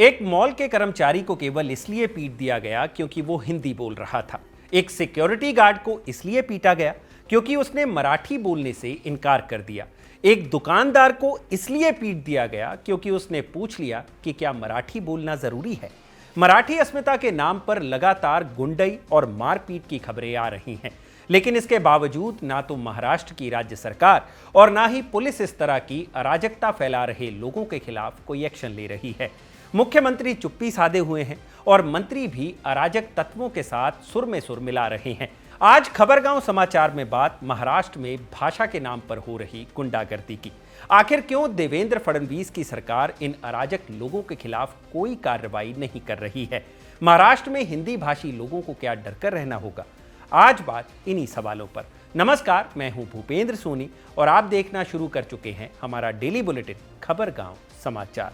एक मॉल के कर्मचारी को केवल इसलिए पीट दिया गया क्योंकि वो हिंदी बोल रहा था। एक सिक्योरिटी गार्ड को इसलिए पीटा गया क्योंकि उसने मराठी बोलने से इनकार कर दिया। एक दुकानदार को इसलिए पीट दिया गया क्योंकि उसने पूछ लिया कि क्या मराठी बोलना जरूरी है। मराठी अस्मिता के नाम पर लगातार गुंडई और मारपीट की खबरें आ रही हैं, लेकिन इसके बावजूद ना तो महाराष्ट्र की राज्य सरकार और ना ही पुलिस इस तरह की अराजकता फैला रहे लोगों के खिलाफ कोई एक्शन ले रही है। मुख्यमंत्री चुप्पी साधे हुए हैं और मंत्री भी अराजक तत्वों के साथ सुर में सुर मिला रहे हैं। आज खबरगांव समाचार में बात महाराष्ट्र में भाषा के नाम पर हो रही गुंडागर्दी की। आखिर क्यों देवेंद्र फडणवीस की सरकार इन अराजक लोगों के खिलाफ कोई कार्रवाई नहीं कर रही है? महाराष्ट्र में हिंदी भाषी लोगों को क्या डर कर रहना होगा? आज बात इन्हीं सवालों पर। नमस्कार, मैं हूं भूपेंद्र सोनी और आप देखना शुरू कर चुके हैं हमारा डेली बुलेटिन खबरगांव समाचार।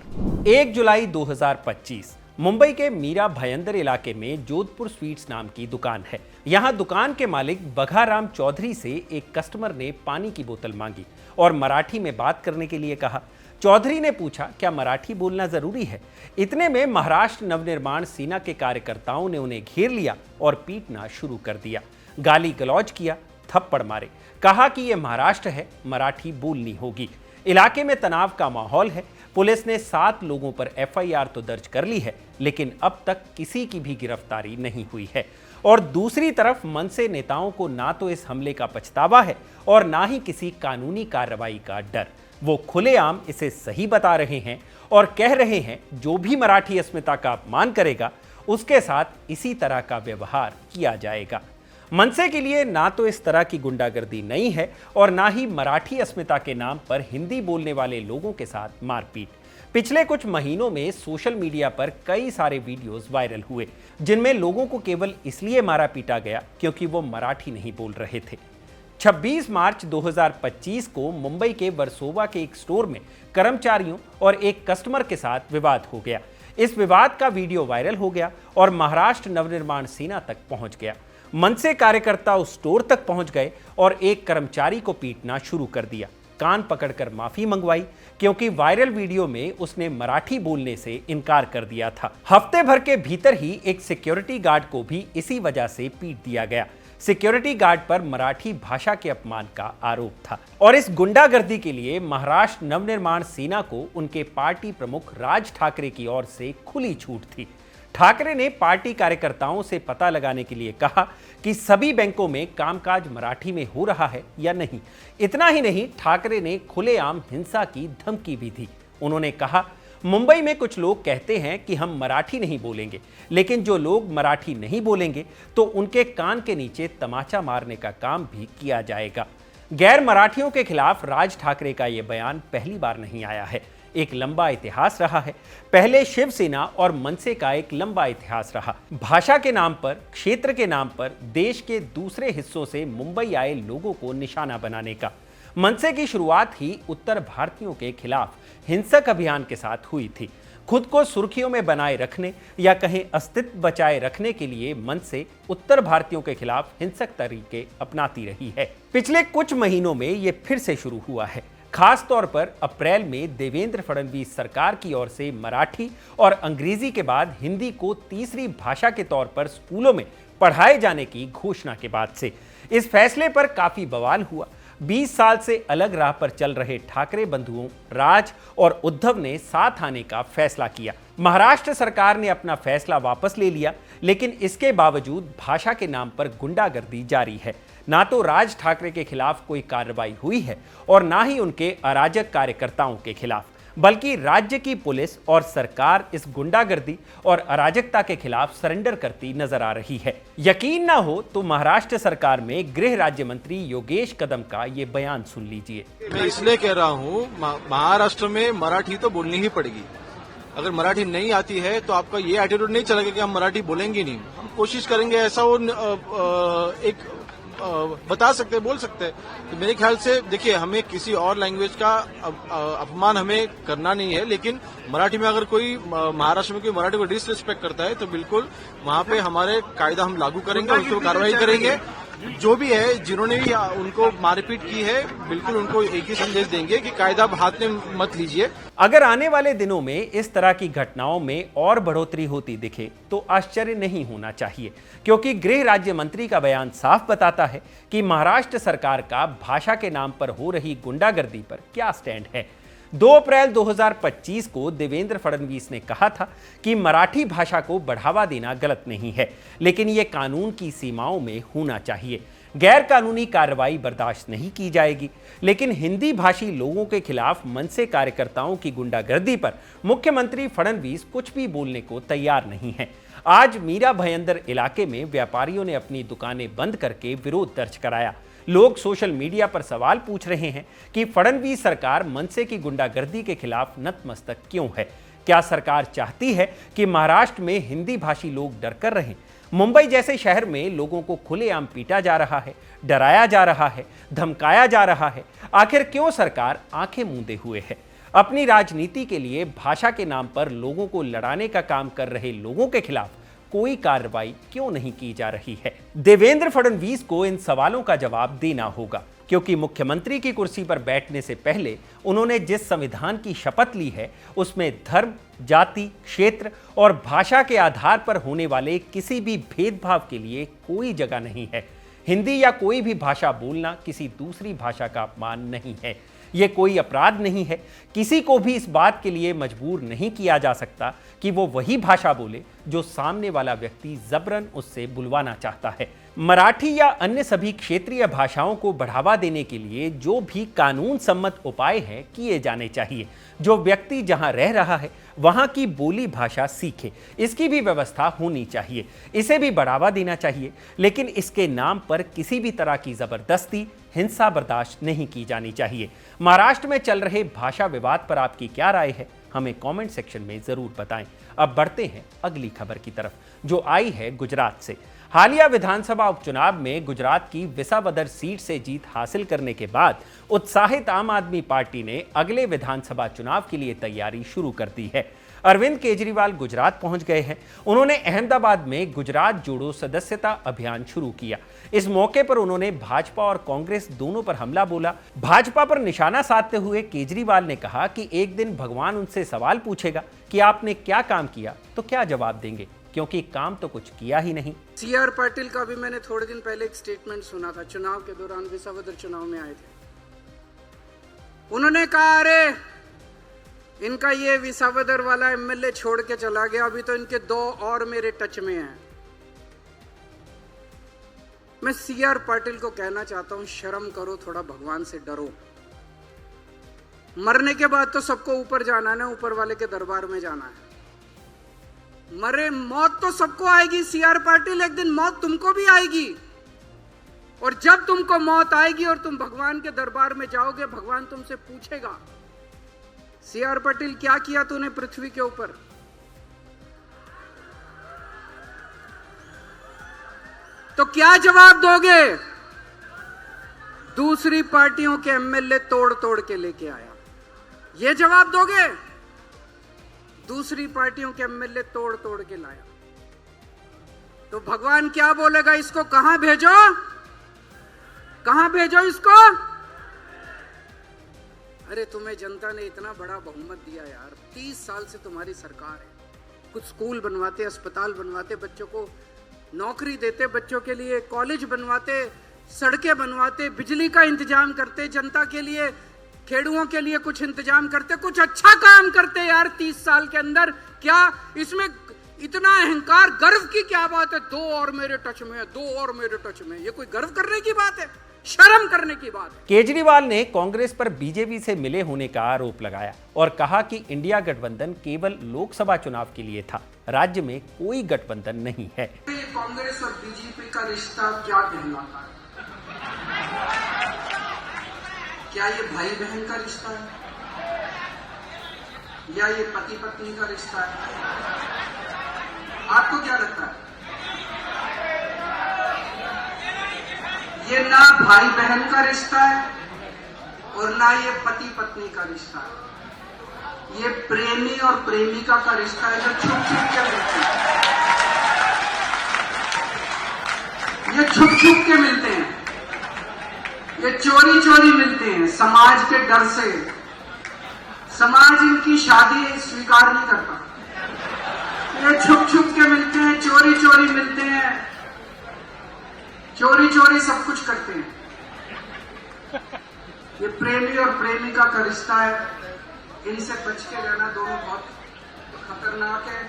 1 जुलाई 2025 मुंबई के मीरा भयंदर इलाके में जोधपुर स्वीट्स नाम की दुकान है। यहां दुकान के मालिक बघाराम चौधरी से एक कस्टमर ने पानी की बोतल मांगी और मराठी में बात करने के लिए कहा। चौधरी ने पूछा, क्या मराठी बोलना जरूरी है? इतने में महाराष्ट्र नवनिर्माण सेना के कार्यकर्ताओं ने उन्हें घेर लिया और पीटना शुरू कर दिया। गाली गलौज किया, थप्पड़ मारे, कहा कि यह महाराष्ट्र है, मराठी बोलनी होगी। इलाके में तनाव का माहौल है। पुलिस ने 7 लोगों पर एफआईआर तो दर्ज कर ली है, लेकिन अब तक किसी की भी गिरफ्तारी नहीं हुई है। और दूसरी तरफ मनसे नेताओं को ना तो इस हमले का पछतावा है और ना ही किसी कानूनी कार्रवाई का डर। वो खुलेआम इसे सही बता रहे हैं और कह रहे हैं जो भी मराठी अस्मिता का अपमान करेगा उसके साथ इसी तरह का व्यवहार किया जाएगा। मनसे के लिए ना तो इस तरह की गुंडागर्दी नहीं है और ना ही मराठी अस्मिता के नाम पर हिंदी बोलने वाले लोगों के साथ मारपीट। पिछले कुछ महीनों में सोशल मीडिया पर कई सारे वीडियोस वायरल हुए जिनमें लोगों को केवल इसलिए मारा पीटा गया क्योंकि वो मराठी नहीं बोल रहे थे। 26 मार्च 2025 को मुंबई के वर्सोवा के एक स्टोर में कर्मचारियों और एक कस्टमर के साथ विवाद हो गया। इस विवाद का वीडियो वायरल हो गया और महाराष्ट्र नवनिर्माण सेना तक पहुंच गया। मनसे कार्यकर्ता उस स्टोर तक पहुंच गए और एक कर्मचारी को पीटना शुरू कर दिया। कान पकड़कर माफी मंगवाई क्योंकि वायरल वीडियो में उसने मराठी बोलने से इनकार कर दिया था। हफ्ते भर के भीतर ही एक सिक्योरिटी गार्ड को भी इसी वजह से पीट दिया गया। सिक्योरिटी गार्ड पर मराठी भाषा के अपमान का आरोप था और इस गुंडागर्दी के लिए महाराष्ट्र नवनिर्माण सेना को उनके पार्टी प्रमुख राज ठाकरे की ओर से खुली छूट थी। ठाकरे ने पार्टी कार्यकर्ताओं से पता लगाने के लिए कहा कि सभी बैंकों में कामकाज मराठी में हो रहा है या नहीं। इतना ही नहीं, ठाकरे ने खुलेआम हिंसा की धमकी भी दी। उन्होंने कहा, मुंबई में कुछ लोग कहते हैं कि हम मराठी नहीं बोलेंगे, लेकिन जो लोग मराठी नहीं बोलेंगे तो उनके कान के नीचे तमाचा मारने का काम भी किया जाएगा। गैर मराठियों के खिलाफ राज ठाकरे का यह बयान पहली बार नहीं आया है, एक लंबा इतिहास रहा है। पहले शिवसेना और मनसे का एक लंबा इतिहास रहा। भाषा के नाम पर, क्षेत्र के नाम पर देश के दूसरे हिस्सों से मुंबई आए लोगों को निशाना बनाने का। मनसे की शुरुआत ही उत्तर भारतीयों के खिलाफ हिंसक अभियान के साथ हुई थी। खुद को सुर्खियों में बनाए रखने या कहीं अस्तित्व बचाए रखने के लिए मनसे उत्तर भारतीयों के खिलाफ हिंसक तरीके अपनाती रही है। पिछले कुछ महीनों में ये फिर से शुरू हुआ है। खास तौर पर अप्रैल में देवेंद्र फडणवीस सरकार की ओर से मराठी और अंग्रेजी के बाद हिंदी को तीसरी भाषा के तौर पर स्कूलों में पढ़ाए जाने की घोषणा के बाद से इस फैसले पर काफी बवाल हुआ। 20 साल से अलग राह पर चल रहे ठाकरे बंधुओं राज और उद्धव ने साथ आने का फैसला किया। महाराष्ट्र सरकार ने अपना फैसला वापस ले लिया, लेकिन इसके बावजूद भाषा के नाम पर गुंडागर्दी जारी है। ना तो राज ठाकरे के खिलाफ कोई कार्रवाई हुई है और ना ही उनके अराजक कार्यकर्ताओं के खिलाफ, बल्कि राज्य की पुलिस और सरकार इस गुंडागर्दी और अराजकता के खिलाफ सरेंडर करती नजर आ रही है। यकीन ना हो तो महाराष्ट्र सरकार में गृह राज्य मंत्री योगेश कदम का ये बयान सुन लीजिए। मैं इसलिए कह रहा हूँ, महाराष्ट्र में मराठी तो बोलनी ही पड़ेगी। अगर मराठी नहीं आती है तो आपका ये एटीट्यूड नहीं चलेगा कि हम मराठी बोलेंगे नहीं। हम कोशिश करेंगे, ऐसा वो एक बता सकते, बोल सकते हैं। तो मेरे ख्याल से देखिए, हमें किसी और लैंग्वेज का अपमान हमें करना नहीं है, लेकिन मराठी में अगर कोई महाराष्ट्र में कोई मराठी को डिसरिस्पेक्ट करता है तो बिल्कुल वहां पे हमारे कायदा हम लागू करेंगे, उसको कार्रवाई करेंगे। जो भी है, जिन्होंने भी उनको मारपीट की है, बिल्कुल उनको एक ही संदेश देंगे कि कायदा हाथ में मत लीजिए। अगर आने वाले दिनों में इस तरह की घटनाओं में और बढ़ोतरी होती दिखे तो आश्चर्य नहीं होना चाहिए, क्योंकि गृह राज्य मंत्री का बयान साफ बताता है कि महाराष्ट्र सरकार का भाषा के नाम पर हो रही गुंडागर्दी पर क्या स्टैंड है। 2 अप्रैल 2025 को देवेंद्र फडणवीस ने कहा था कि मराठी भाषा को बढ़ावा देना गलत नहीं है, लेकिन यह कानून की सीमाओं में होना चाहिए। गैर कानूनी कार्रवाई बर्दाश्त नहीं की जाएगी, लेकिन हिंदी भाषी लोगों के खिलाफ मनसे कार्यकर्ताओं की गुंडागर्दी पर मुख्यमंत्री फडणवीस कुछ भी बोलने को तैयार नहीं है। आज मीरा भयंदर इलाके में व्यापारियों ने अपनी दुकानें बंद करके विरोध दर्ज कराया। लोग सोशल मीडिया पर सवाल पूछ रहे हैं कि फडणवीस सरकार मनसे की गुंडागर्दी के खिलाफ नतमस्तक क्यों है। क्या सरकार चाहती है कि महाराष्ट्र में हिंदी भाषी लोग डरकर रहें? मुंबई जैसे शहर में लोगों को खुलेआम पीटा जा रहा है, डराया जा रहा है, धमकाया जा रहा है। आखिर क्यों सरकार आंखें मूंदे हुए है? अपनी राजनीति के लिए भाषा के नाम पर लोगों को लड़ाने का काम कर रहे लोगों के खिलाफ कोई कार्रवाई क्यों नहीं की जा रही है? देवेंद्र फडणवीस को इन सवालों का जवाब देना होगा, क्योंकि मुख्यमंत्री की कुर्सी पर बैठने से पहले उन्होंने जिस संविधान की शपथ ली है उसमें धर्म, जाति, क्षेत्र और भाषा के आधार पर होने वाले किसी भी भेदभाव के लिए कोई जगह नहीं है। हिंदी या कोई भी भाषा बोलना किसी दूसरी भाषा का अपमान नहीं है। यह कोई अपराध नहीं है। किसी को भी इस बात के लिए मजबूर नहीं किया जा सकता कि वो वही भाषा बोले जो सामने वाला व्यक्ति जबरन उससे बुलवाना चाहता है। मराठी या अन्य सभी क्षेत्रीय भाषाओं को बढ़ावा देने के लिए जो भी कानून सम्मत उपाय हैं किए जाने चाहिए। जो व्यक्ति जहां रह रहा है वहां की बोली भाषा सीखे, इसकी भी व्यवस्था होनी चाहिए। इसे भी बढ़ावा देना चाहिए, लेकिन इसके नाम पर किसी भी तरह की जबरदस्ती, हिंसा बर्दाश्त नहीं की जानी चाहिए। महाराष्ट्र में चल रहे भाषा विवाद पर आपकी क्या राय है? हमें कमेंट सेक्शन में जरूर बताएं। अब बढ़ते हैं अगली खबर की तरफ, जो आई है गुजरात से। हालिया विधानसभा उपचुनाव में गुजरात की विसावदर सीट से जीत हासिल करने के बाद उत्साहित आम आदमी पार्टी ने अगले विधानसभा चुनाव के लिए तैयारी शुरू कर दी है। अरविंद केजरीवाल गुजरात पहुंच गए हैं। उन्होंने अहमदाबाद में गुजरात जोड़ो सदस्यता अभियान शुरू किया। इस मौके पर उन्होंने भाजपा और कांग्रेस दोनों पर हमला बोला। भाजपा पर निशाना साधते हुए केजरीवाल ने कहा कि एक दिन भगवान उनसे सवाल पूछेगा कि आपने क्या काम किया, तो क्या जवाब देंगे, क्योंकि काम तो कुछ किया ही नहीं। CR पाटिल का भी मैंने थोड़े दिन पहले एक स्टेटमेंट सुना था, चुनाव के दौरान विसावदर चुनाव में आए थे। उन्होंने कहा अरे इनका ये विसावदर वाला MLA छोड़ के चला गया, अभी तो इनके 2 और मेरे टच में हैं। मैं CR पाटिल को कहना चाहता हूं, शर्म करो, थोड़ा भगवान से डरो। मरने के बाद तो सबको ऊपर जाना है ना, ऊपर वाले के दरबार में जाना है। मौत तो सबको आएगी CR पाटिल, एक दिन मौत तुमको भी आएगी। और जब तुमको मौत आएगी और तुम भगवान के दरबार में जाओगे, भगवान तुमसे पूछेगा CR पाटिल क्या किया तूने पृथ्वी के ऊपर। तो क्या जवाब दोगे? दूसरी पार्टियों के MLA तोड़ तोड़ के लेके आया, ये जवाब दोगे? दूसरी पार्टियों के MLA तोड़ तोड़ के लाया, तो भगवान क्या बोलेगा? इसको कहां भेजो, कहां भेजो इसको? अरे तुम्हें जनता ने इतना बड़ा बहुमत दिया यार, 30 साल से तुम्हारी सरकार है। कुछ स्कूल बनवाते, अस्पताल बनवाते, बच्चों को नौकरी देते, बच्चों के लिए कॉलेज बनवाते, सड़कें बनवाते, बिजली का इंतजाम करते, जनता के लिए, खेड़ुओं के लिए कुछ इंतजाम करते, कुछ अच्छा काम करते यार 30 साल के अंदर। क्या इसमें इतना अहंकार, गर्व की क्या बात है? 2 और मेरे टच में है, 2 और मेरे टच में। ये कोई गर्व करने की बात है? शर्म करने की बात है। केजरीवाल ने कांग्रेस पर बीजेपी से मिले होने का आरोप लगाया और कहा कि इंडिया गठबंधन केवल लोकसभा चुनाव के लिए था, राज्य में कोई गठबंधन नहीं है। कांग्रेस और बीजेपी का रिश्ता क्या कहलाता है? क्या ये भाई बहन का रिश्ता है, या ये पति पत्नी का रिश्ता है? आपको क्या लगता है? ये ना भाई बहन का रिश्ता है और ना ये पति पत्नी का रिश्ता है। ये प्रेमी और प्रेमिका का रिश्ता है जो छुप छुप के रहते हैं। ये छुप छुप के मिलते हैं, ये चोरी चोरी मिलते हैं समाज के डर से। समाज इनकी शादी स्वीकार नहीं करता। ये छुप छुप के मिलते हैं, चोरी चोरी मिलते हैं, चोरी चोरी सब कुछ करते हैं। ये प्रेमी और प्रेमिका का रिश्ता है, इनसे बच के रहना। दोनों बहुत खतरनाक है।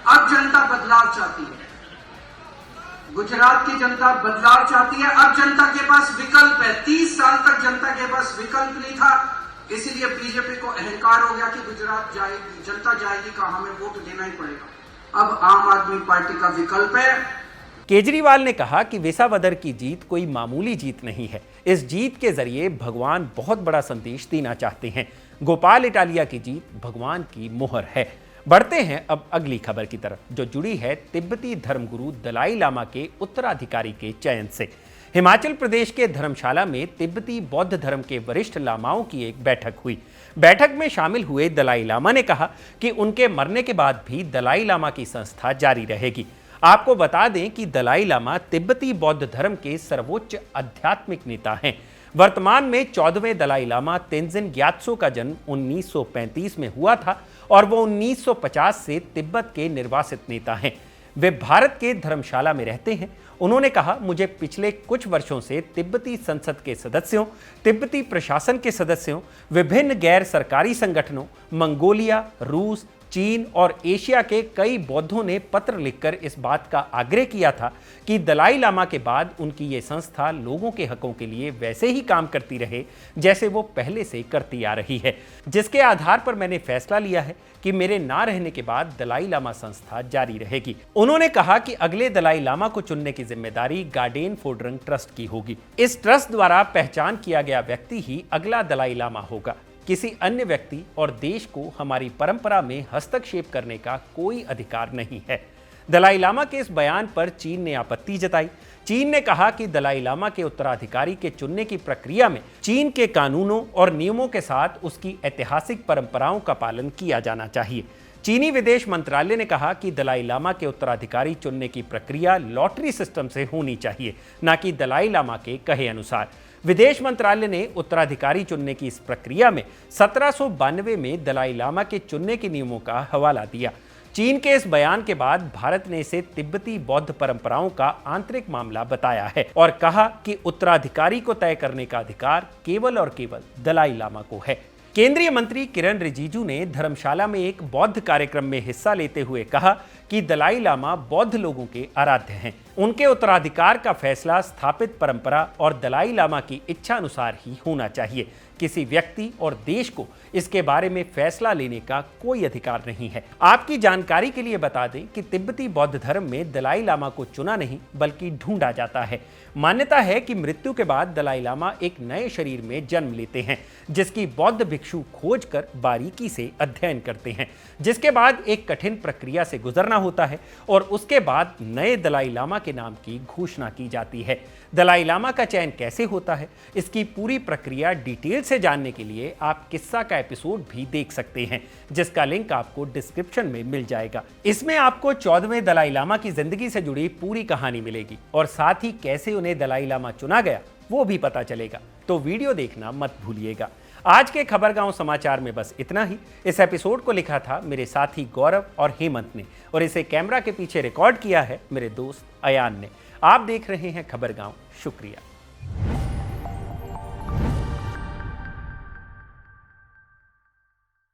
अब जनता बदलाव चाहती है, गुजरात की जनता बदलाव चाहती है। अब जनता के पास विकल्प है। 30 साल तक जनता के पास विकल्प नहीं था, इसीलिए बीजेपी को अहंकार हो गया कि गुजरात जाएगी, जनता जाएगी कहां, हमें वोट देना ही पड़ेगा। अब आम आदमी पार्टी का विकल्प है। केजरीवाल ने कहा कि विसावदर की जीत कोई मामूली जीत नहीं है। इस जीत के जरिए भगवान बहुत बड़ा संदेश देना चाहते हैं। गोपाल इटालिया की जीत भगवान की मोहर है। बढ़ते हैं अब अगली खबर की तरफ, जो जुड़ी है तिब्बती धर्मगुरु दलाई लामा के उत्तराधिकारी के चयन से। हिमाचल प्रदेश के धर्मशाला में तिब्बती बौद्ध धर्म के वरिष्ठ लामाओं की एक बैठक हुई। बैठक में शामिल हुए दलाई लामा ने कहा कि उनके मरने के बाद भी दलाई लामा की संस्था जारी रहेगी। आपको बता दें कि दलाई लामा तिब्बती बौद्ध धर्म के सर्वोच्च आध्यात्मिक नेता हैं। वर्तमान में 14वें दलाई लामा तेंजिन ग्यात्सो का जन्म 1935 में हुआ था और वो 1950 से तिब्बत के निर्वासित नेता हैं। वे भारत के धर्मशाला में रहते हैं। उन्होंने कहा, मुझे पिछले कुछ वर्षों से तिब्बती संसद के सदस्यों, तिब्बती प्रशासन के सदस्यों, विभिन्न गैर सरकारी संगठनों, मंगोलिया, रूस, चीन और एशिया के कई बौद्धों ने पत्र लिखकर इस बात का आग्रह किया था कि दलाई लामा के बाद उनकी ये संस्था लोगों के हकों के लिए वैसे ही काम करती रहे जैसे वो पहले से करती आ रही है, जिसके आधार पर मैंने फैसला लिया है कि मेरे ना रहने के बाद दलाई लामा संस्था जारी रहेगी। उन्होंने कहा कि अगले दलाई लामा को चुनने की जिम्मेदारी गार्डेन फोड्रंग ट्रस्ट की होगी। इस ट्रस्ट द्वारा पहचान किया गया व्यक्ति ही अगला दलाई लामा होगा। किसी अन्य व्यक्ति और देश को हमारी परंपरा में हस्तक्षेप करने का कोई अधिकार नहीं है। दलाई लामा के इस बयान पर चीन ने आपत्ति जताई। चीन ने कहा कि दलाई लामा के उत्तराधिकारी के चुनने की प्रक्रिया में चीन के कानूनों और नियमों के साथ उसकी ऐतिहासिक परंपराओं का पालन किया जाना चाहिए। चीनी विदेश मंत्रालय ने कहा कि दलाई लामा के उत्तराधिकारी चुनने की प्रक्रिया लॉटरी सिस्टम से होनी चाहिए, न कि दलाई लामा के कहे अनुसार। विदेश मंत्रालय ने उत्तराधिकारी चुनने की इस प्रक्रिया में 1792 में दलाई लामा के चुनने के नियमों का हवाला दिया। चीन के इस बयान के बाद भारत ने इसे तिब्बती बौद्ध परंपराओं का आंतरिक मामला बताया है और कहा कि उत्तराधिकारी को तय करने का अधिकार केवल और केवल दलाई लामा को है। केंद्रीय मंत्री किरण रिजिजू ने धर्मशाला में एक बौद्ध कार्यक्रम में हिस्सा लेते हुए कहा कि दलाई लामा बौद्ध लोगों के आराध्य हैं। उनके उत्तराधिकार का फैसला स्थापित परंपरा और दलाई लामा की इच्छा अनुसार ही होना चाहिए। किसी व्यक्ति और देश को इसके बारे में फैसला लेने का कोई अधिकार नहीं है। आपकी जानकारी के लिए बता दें कि तिब्बती बौद्ध धर्म में दलाई लामा को चुना नहीं बल्कि ढूंढा जाता है। मान्यता है कि मृत्यु के बाद दलाई लामा एक नए शरीर में जन्म लेते हैं, जिसकी बौद्ध भिक्षु खोजकर बारीकी से अध्ययन करते हैं, जिसके बाद एक कठिन प्रक्रिया से गुजरना होता है और उसके बाद नए दलाई लामा के नाम की घोषणा की जाती है। दलाई लामा का चयन कैसे होता है, इसकी पूरी प्रक्रिया डिटेल से जानने के लिए आप किस्सा का एपिसोड भी देख सकते हैं, जिसका लिंक आपको डिस्क्रिप्शन में मिल जाएगा। इसमें आपको 14वें दलाई लामा की जिंदगी से जुड़ी पूरी कहानी मिलेगी और साथ ही कैसे उन्हें दलाई लामा चुना गया वो भी पता चलेगा। तो वीडियो देखना मत भूलिएगा। आज के खबरगांव समाचार में बस इतना ही। इस एपिसोड को लिखा था मेरे साथी गौरव और हेमंत ने और इसे कैमरा के पीछे रिकॉर्ड किया है मेरे दोस्त अयान ने। आप देख रहे हैं खबरगांव। शुक्रिया।